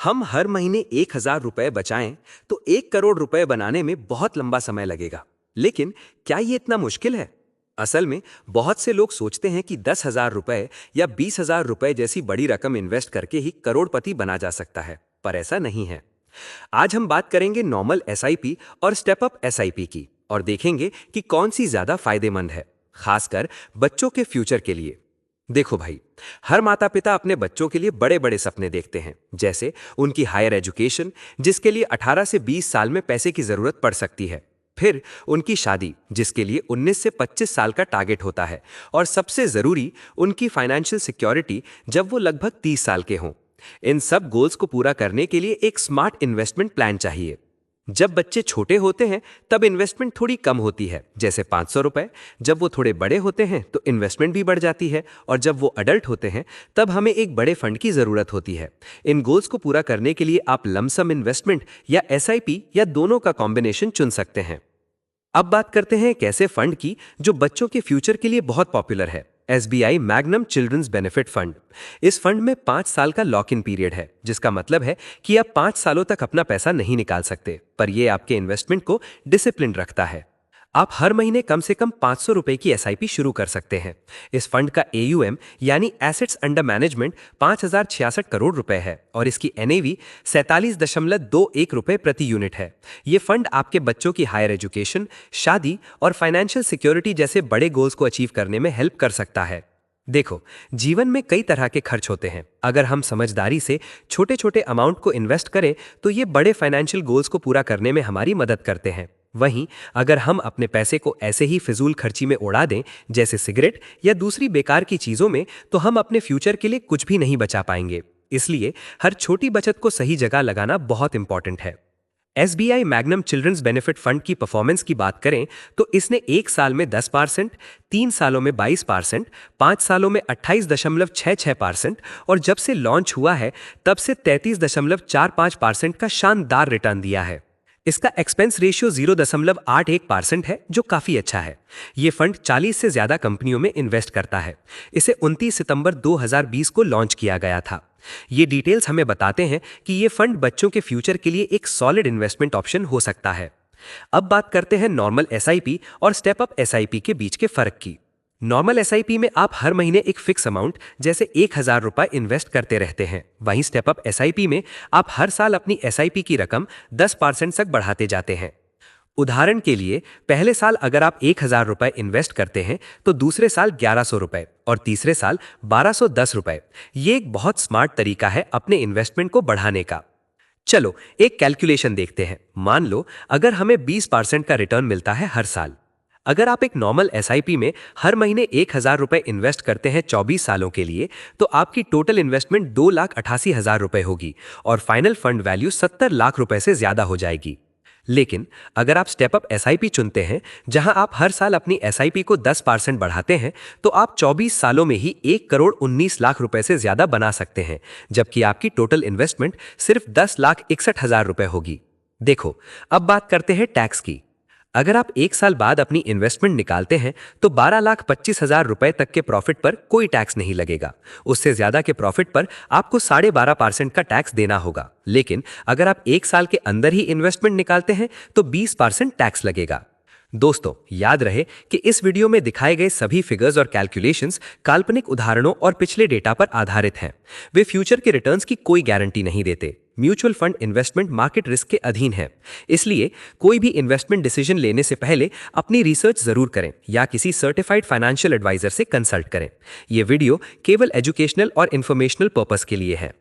हम हर महीने 1,000 रुपए बचाएं तो 1 करोड़ रुपए बनाने में बहुत लंबा समय लगेगा। लेकिन क्या ये इतना मुश्किल है? असल में बहुत से लोग सोचते हैं कि 10,000 रुपए या 20,000 रुपए जैसी बड़ी रकम इन्वेस्ट करके ही करोड़पति बना जा सकता है, पर ऐसा नहीं है। आज हम बात करेंगे नॉर्मल एसआईपी और स्टेप अप एसआईपी की और देखेंगे कि कौन सी ज्यादा फायदेमंद है, खासकर बच्चों के फ्यूचर के लिए। देखो भाई, हर माता पिता अपने बच्चों के लिए बड़े बड़े सपने देखते हैं, जैसे उनकी हायर एजुकेशन, जिसके लिए 18 से 20 साल में पैसे की जरूरत पड़ सकती है। फिर उनकी शादी, जिसके लिए 19 से 25 साल का टारगेट होता है। और सबसे जरूरी, उनकी फाइनेंशियल सिक्योरिटी, जब वो लगभग 30 साल के हों। इन सब गोल्स को पूरा करने के लिए एक स्मार्ट इन्वेस्टमेंट प्लान चाहिए। जब बच्चे छोटे होते हैं तब इन्वेस्टमेंट थोड़ी कम होती है, जैसे 500 रुपए। जब वो थोड़े बड़े होते हैं तो इन्वेस्टमेंट भी बढ़ जाती है, और जब वो अडल्ट होते हैं तब हमें एक बड़े फंड की जरूरत होती है। इन गोल्स को पूरा करने के लिए आप लमसम इन्वेस्टमेंट या एसआईपी या दोनों का कॉम्बिनेशन चुन सकते हैं। अब बात करते हैं एक ऐसे फंड की जो बच्चों के फ्यूचर के लिए बहुत पॉपुलर है, SBI Magnum children's benefit fund. इस फंड में 5 साल का लॉक इन पीरियड है, जिसका मतलब है कि आप 5 सालों तक अपना पैसा नहीं निकाल सकते, पर यह आपके इन्वेस्टमेंट को डिसिप्लिन रखता है। आप हर महीने कम से कम 500 रुपए की एसआईपी शुरू कर सकते हैं। इस फंड का एयूएम यानी एसेट्स अंडर मैनेजमेंट 5,066 करोड़ रुपए है और इसकी एनएवी 47.21 रुपए प्रति यूनिट है। ये फंड आपके बच्चों की हायर एजुकेशन, शादी और फाइनेंशियल सिक्योरिटी जैसे बड़े गोल्स को अचीव करने में हेल्प कर सकता है। देखो, जीवन में कई तरह के खर्च होते हैं। अगर हम समझदारी से छोटे छोटे अमाउंट को इन्वेस्ट करें तो ये बड़े फाइनेंशियल गोल्स को पूरा करने में हमारी मदद करते हैं। वहीं अगर हम अपने पैसे को ऐसे ही फिजूल खर्ची में उड़ा दें, जैसे सिगरेट या दूसरी बेकार की चीजों में, तो हम अपने फ्यूचर के लिए कुछ भी नहीं बचा पाएंगे। इसलिए हर छोटी बचत को सही जगह लगाना बहुत इंपॉर्टेंट है। SBI Magnum children's benefit fund की परफॉर्मेंस की बात करें तो इसने 1 साल में 10%, 3 सालों में 22%, 5 सालों में 28.66% और जब से लॉन्च हुआ है तब से 33.45% का शानदार रिटर्न दिया है। इसका एक्सपेंस रेशियो 0.81% है, जो काफी अच्छा है। ये फंड 40 से ज्यादा कंपनियों में इन्वेस्ट करता है। इसे 29 सितंबर 2020 को लॉन्च किया गया था। ये डिटेल्स हमें बताते हैं कि ये फंड बच्चों के फ्यूचर के लिए एक सॉलिड इन्वेस्टमेंट ऑप्शन हो सकता है। अब बात करते हैं नॉर्मल एसआईपी और स्टेप अप एसआईपी के बीच के फर्क की। नॉर्मल एसआईपी में आप हर महीने एक फिक्स अमाउंट जैसे 1,000 रुपए इन्वेस्ट करते रहते हैं। वहीं स्टेप अप एसआईपी में आप हर साल अपनी एसआईपी की रकम 10% तक बढ़ाते जाते हैं। उदाहरण के लिए, पहले साल अगर आप 1,000 रुपए इन्वेस्ट करते हैं तो दूसरे साल 1,100 रुपए और तीसरे साल 1,210 रुपए। ये एक बहुत स्मार्ट तरीका है अपने इन्वेस्टमेंट को बढ़ाने का। चलो एक कैलकुलेशन देखते हैं। मान लो अगर हमें 20% का रिटर्न मिलता है हर साल। अगर आप एक नॉर्मल एसआईपी में हर महीने 1,000 रुपए इन्वेस्ट करते हैं 24 सालों के लिए, तो आपकी टोटल इन्वेस्टमेंट 2,88,000 रुपए होगी और फाइनल फंड वैल्यू 70 लाख रुपए से ज्यादा हो जाएगी। लेकिन अगर आप स्टेप अप एसआईपी चुनते हैं, जहां आप हर साल अपनी एसआईपी को 10% बढ़ाते हैं, तो आप 24 सालों में ही 1,19,00,000 रुपए से ज्यादा बना सकते हैं, जबकि आपकी टोटल इन्वेस्टमेंट सिर्फ 10,61,000 रुपए होगी। देखो, अब बात करते हैं टैक्स की। अगर आप 1 साल बाद अपनी इन्वेस्टमेंट निकालते हैं तो 12,25,000 रुपए तक के प्रॉफिट पर कोई टैक्स नहीं लगेगा। उससे ज्यादा के प्रॉफिट पर आपको 12.5% का टैक्स देना होगा। लेकिन अगर आप 1 साल के अंदर ही इन्वेस्टमेंट निकालते हैं तो 20% टैक्स लगेगा। दोस्तों, याद रहे कि इस वीडियो में दिखाए गए सभी फिगर्स और कैलकुलेशंस काल्पनिक उदाहरणों और पिछले डेटा पर आधारित हैं। वे फ्यूचर के रिटर्न्स की कोई गारंटी नहीं देते। Mutual fund investment market risk के अधीन है, इसलिए कोई भी इन्वेस्टमेंट डिसीजन लेने से पहले अपनी रिसर्च जरूर करें या किसी सर्टिफाइड फाइनेंशियल एडवाइजर से कंसल्ट करें। यह वीडियो केवल एजुकेशनल और इन्फॉर्मेशनल पर्पस के लिए है।